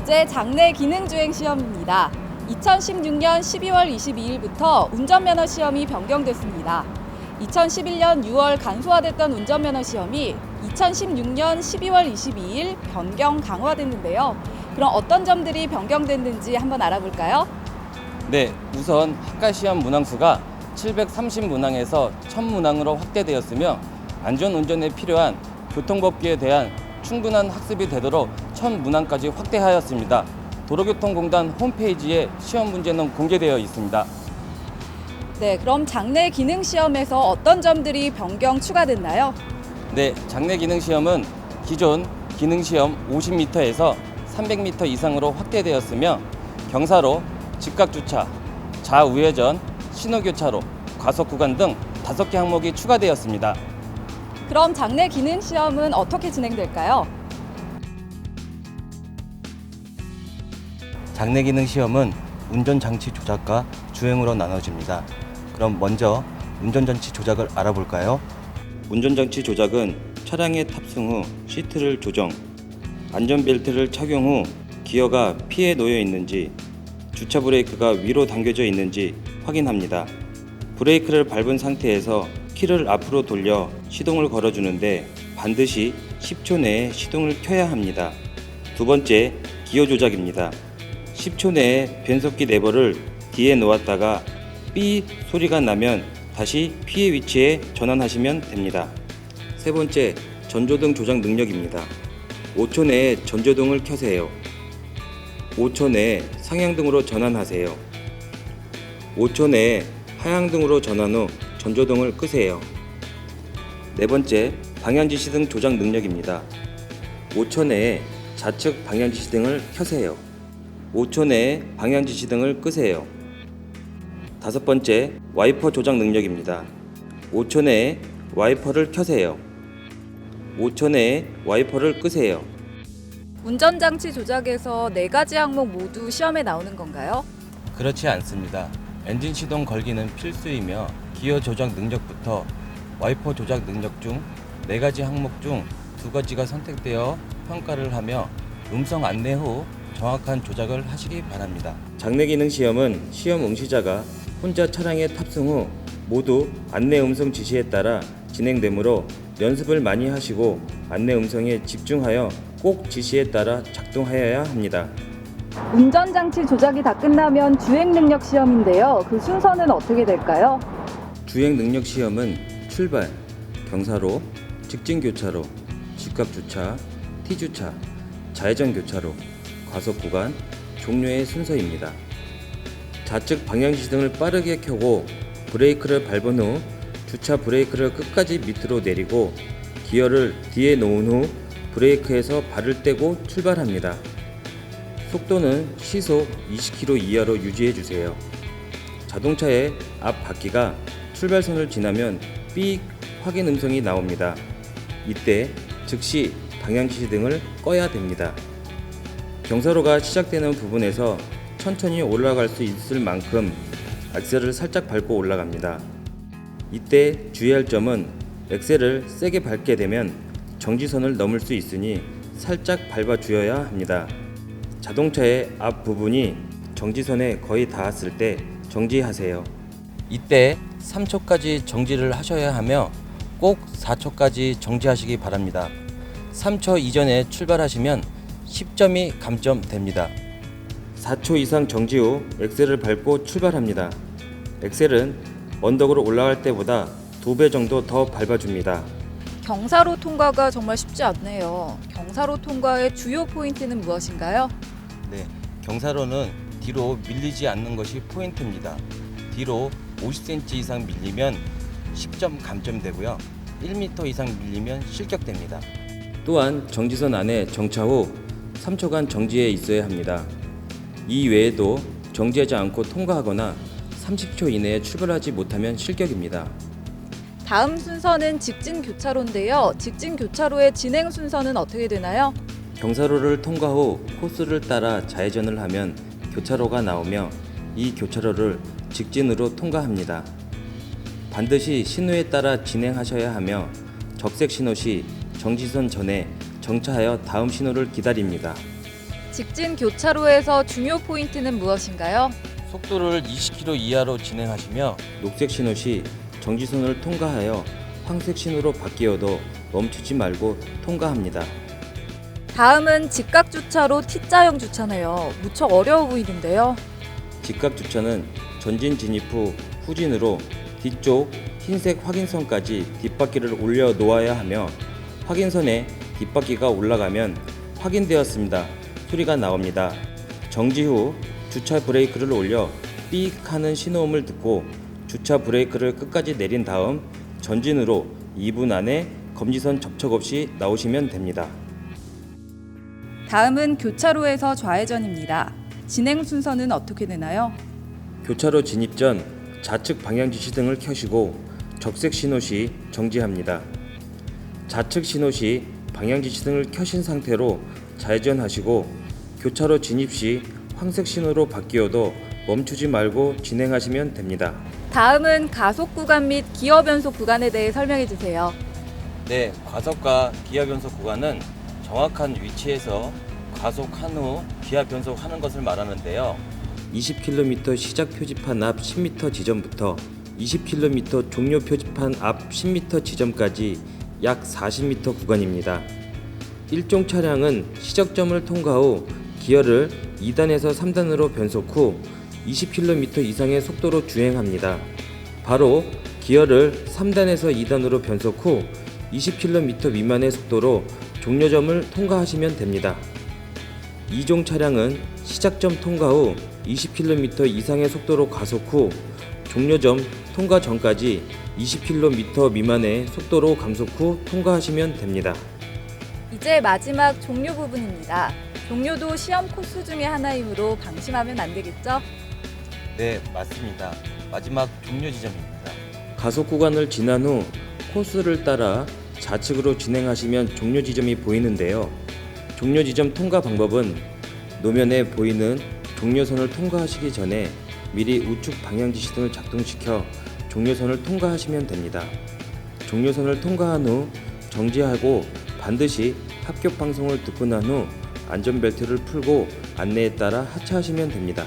번째 장내 기능 주행 시험입니다. 2016년 12월 22일부터 운전면허 시험이 변경됐습니다. 2011년 6월 간소화됐던 운전면허 시험이 2016년 12월 22일 변경 강화됐는데요. 그럼 어떤 점들이 변경됐는지 한번 알아볼까요? 네, 우선 학과 시험 문항수가 730문항에서 1000문항으로 확대되었으며 안전운전에 필요한 교통법규에 대한 충분한 학습이 되도록 1000문항까지 확대하였습니다. 도로교통공단 홈페이지에 시험 문제는 공개되어 있습니다. 네, 그럼 장내 기능 시험에서 어떤 점들이 변경 추가됐나요? 네, 장내 기능 시험은 기존 기능 시험 50m에서 300m 이상으로 확대되었으며 경사로, 직각주차, 좌우회전, 신호교차로, 과속구간 등 5개 항목이 추가되었습니다. 그럼 장내 기능 시험은 어떻게 진행될까요? 장내 기능 시험은 운전장치 조작과 주행으로 나눠집니다. 그럼 먼저 운전장치 조작을 알아볼까요? 운전장치 조작은 차량에 탑승 후 시트를 조정, 안전벨트를 착용 후 기어가 피에 놓여 있는지, 주차 브레이크가 위로 당겨져 있는지 확인합니다. 브레이크를 밟은 상태에서 키를 앞으로 돌려 시동을 걸어주는데 반드시 10초 내에 시동을 켜야 합니다. 두 번째, 기어 조작입니다. 10초 내에 변속기 레버를 뒤에 놓았다가 삐 소리가 나면 다시 P의 위치에 전환하시면 됩니다. 세 번째, 전조등 조작 능력입니다. 5초 내에 전조등을 켜세요. 5초 내에 상향등으로 전환하세요. 5초 내에 하향등으로 전환 후 전조등을 끄세요. 네 번째, 방향지시등 조작 능력입니다. 5초 내에 좌측 방향지시등을 켜세요. 5초 내에 방향지시등을 끄세요. 다섯 번째, 와이퍼 조작 능력입니다. 5초 내에 와이퍼를 켜세요. 5초 내에 와이퍼를 끄세요. 운전장치 조작에서 4가지 항목 모두 시험에 나오는 건가요? 그렇지 않습니다. 엔진 시동 걸기는 필수이며 기어 조작 능력부터 와이퍼 조작 능력 중 4가지 항목 중 2가지가 선택되어 평가를 하며 음성 안내 후 정확한 조작을 하시기 바랍니다. 장내 기능 시험은 시험 응시자가 혼자 차량에 탑승 후 모두 안내 음성 지시에 따라 진행되므로 연습을 많이 하시고 안내 음성에 집중하여 꼭 지시에 따라 작동하여야 합니다. 운전장치 조작이 다 끝나면 주행 능력 시험인데요. 그 순서는 어떻게 될까요? 주행 능력 시험은 출발, 경사로, 직진 교차로, 직각 주차, T주차, 좌회전 교차로, 과속 구간, 종료의 순서입니다. 좌측 방향지시등을 빠르게 켜고 브레이크를 밟은 후 주차 브레이크를 끝까지 밑으로 내리고 기어를 뒤에 놓은 후 브레이크에서 발을 떼고 출발합니다. 속도는 시속 20km 이하로 유지해 주세요. 자동차의 앞 바퀴가 출발선을 지나면 삑 확인 음성이 나옵니다. 이때 즉시 방향지시등을 꺼야 됩니다. 경사로가 시작되는 부분에서 천천히 올라갈 수 있을 만큼 엑셀을 살짝 밟고 올라갑니다. 이때 주의할 점은 엑셀을 세게 밟게 되면 정지선을 넘을 수 있으니 살짝 밟아 주어야 합니다. 자동차의 앞 부분이 정지선에 거의 닿았을 때 정지하세요. 이때 3초까지 정지를 하셔야 하며 꼭 4초까지 정지하시기 바랍니다. 3초 이전에 출발하시면 10점이 감점됩니다. 4초 이상 정지 후 엑셀을 밟고 출발합니다. 엑셀은 언덕으로 올라갈 때보다 2배 정도 더 밟아줍니다. 경사로 통과가 정말 쉽지 않네요. 경사로 통과의 주요 포인트는 무엇인가요? 네, 경사로는 뒤로 밀리지 않는 것이 포인트입니다. 뒤로 50cm 이상 밀리면 10점 감점되고요. 1m 이상 밀리면 실격됩니다. 또한 정지선 안에 정차 후 3초간 정지해 있어야 합니다. 이 외에도 정지하지 않고 통과하거나 30초 이내에 출발하지 못하면 실격입니다. 다음 순서는 직진 교차로인데요. 직진 교차로의 진행 순서는 어떻게 되나요? 경사로를 통과 후 코스를 따라 좌회전을 하면 교차로가 나오며 이 교차로를 직진으로 통과합니다. 반드시 신호에 따라 진행하셔야 하며 적색 신호 시 정지선 전에 정차하여 다음 신호를 기다립니다. 직진 교차로에서 중요 포인트는 무엇인가요? 속도를 20km 이하로 진행하시며 녹색 신호 시 정지선을 통과하여 황색 신호로 바뀌어도 멈추지 말고 통과합니다. 다음은 직각 주차로 T자형 주차네요. 무척 어려워 보이는데요. 직각 주차는 전진 진입 후 후진으로 뒤쪽 흰색 확인선까지 뒷바퀴를 올려 놓아야 하며 확인선에 뒷바퀴가 올라가면 확인되었습니다 소리가 나옵니다. 정지 후 주차 브레이크를 올려 삑 하는 신호음을 듣고 주차 브레이크를 끝까지 내린 다음 전진으로 2분 안에 검지선 접촉 없이 나오시면 됩니다. 다음은 교차로에서 좌회전입니다. 진행 순서는 어떻게 되나요? 교차로 진입 전 좌측 방향 지시 등을 켜시고 적색 신호 시 정지합니다. 좌측 신호 시 방향 지시 등을 켜신 상태로 좌회전하시고 교차로 진입 시 황색 신호로 바뀌어도 멈추지 말고 진행하시면 됩니다. 다음은 가속 구간 및 기어 변속 구간에 대해 설명해 주세요. 네, 과속과 기아 변속 구간은 정확한 위치에서 과속한 후 기아 변속하는 것을 말하는데요. 20km 시작 표지판 앞 10m 지점부터 20km 종료 표지판 앞 10m 지점까지 약 40m 구간입니다. 일종 차량은 시작점을 통과 후 기어를 2단에서 3단으로 변속 후 20km 이상의 속도로 주행합니다. 바로 기어를 3단에서 2단으로 변속 후 20km 미만의 속도로 종료점을 통과하시면 됩니다. 2종 차량은 시작점 통과 후 20km 이상의 속도로 가속 후 종료점 통과 전까지 20km 미만의 속도로 감속 후 통과하시면 됩니다. 이제 마지막 종료 부분입니다. 종료도 시험 코스 중에 하나이므로 방심하면 안 되겠죠? 네, 맞습니다. 마지막 종료 지점입니다. 가속 구간을 지난 후 코스를 따라 좌측으로 진행하시면 종료 지점이 보이는데요. 종료 지점 통과 방법은 노면에 보이는 종료선을 통과하시기 전에 미리 우측 방향 지시 등을 작동시켜 종료선을 통과하시면 됩니다. 종료선을 통과한 후 정지하고 반드시 합격 방송을 듣고 난 후 안전벨트를 풀고 안내에 따라 하차하시면 됩니다.